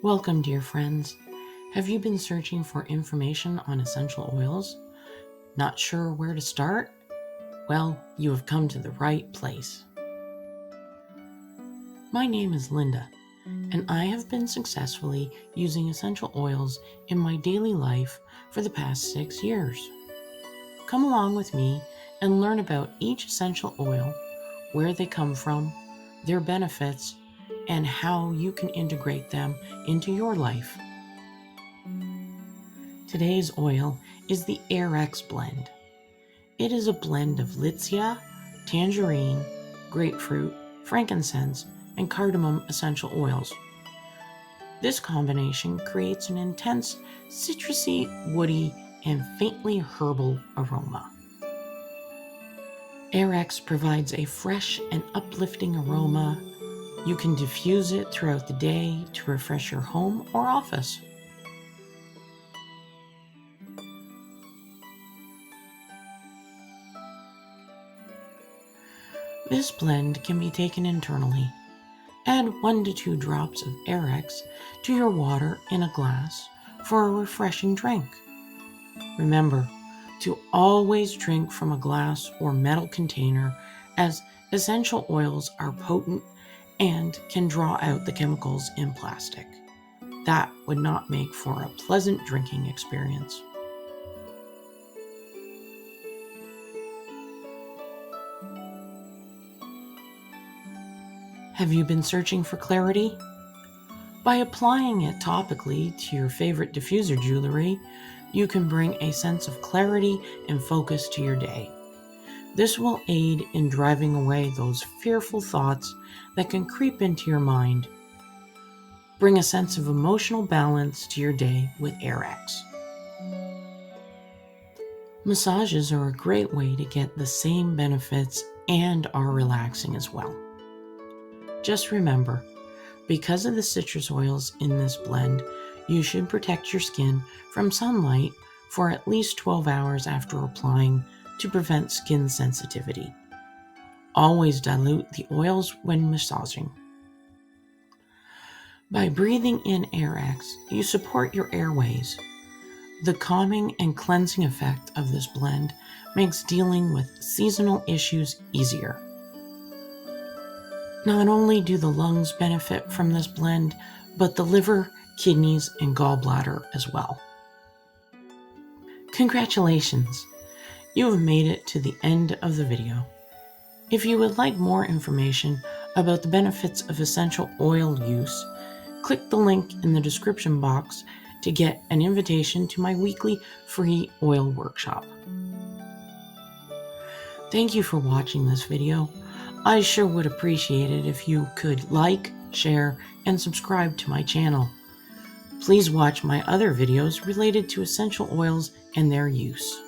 Welcome, dear friends. Have you been searching for information on essential oils? Not sure where to start? Well, you have come to the right place. My name is Linda, and I have been successfully using essential oils in my daily life for the past 6 years. Come along with me and learn about each essential oil, where they come from, their benefits, and how you can integrate them into your life. Today's oil is the AirX blend. It is a blend of Litsea, tangerine, grapefruit, frankincense, and cardamom essential oils. This combination creates an intense, citrusy, woody, and faintly herbal aroma. AirX provides a fresh and uplifting aroma. You can diffuse it throughout the day to refresh your home or office. This blend can be taken internally. Add 1 to 2 drops of AirX to your water in a glass for a refreshing drink. Remember to always drink from a glass or metal container, as essential oils are potent and can draw out the chemicals in plastic. That would not make for a pleasant drinking experience. Have you been searching for clarity? By applying it topically to your favorite diffuser jewelry, you can bring a sense of clarity and focus to your day. This will aid in driving away those fearful thoughts that can creep into your mind. Bring a sense of emotional balance to your day with AirX. Massages are a great way to get the same benefits and are relaxing as well. Just remember, because of the citrus oils in this blend, you should protect your skin from sunlight for at least 12 hours after applying to prevent skin sensitivity. Always dilute the oils when massaging. By breathing in AirX, you support your airways. The calming and cleansing effect of this blend makes dealing with seasonal issues easier. Not only do the lungs benefit from this blend, but the liver, kidneys, and gallbladder as well. Congratulations! You have made it to the end of the video. If you would like more information about the benefits of essential oil use, click the link in the description box to get an invitation to my weekly free oil workshop. Thank you for watching this video. I sure would appreciate it if you could like, share, and subscribe to my channel. Please watch my other videos related to essential oils and their use.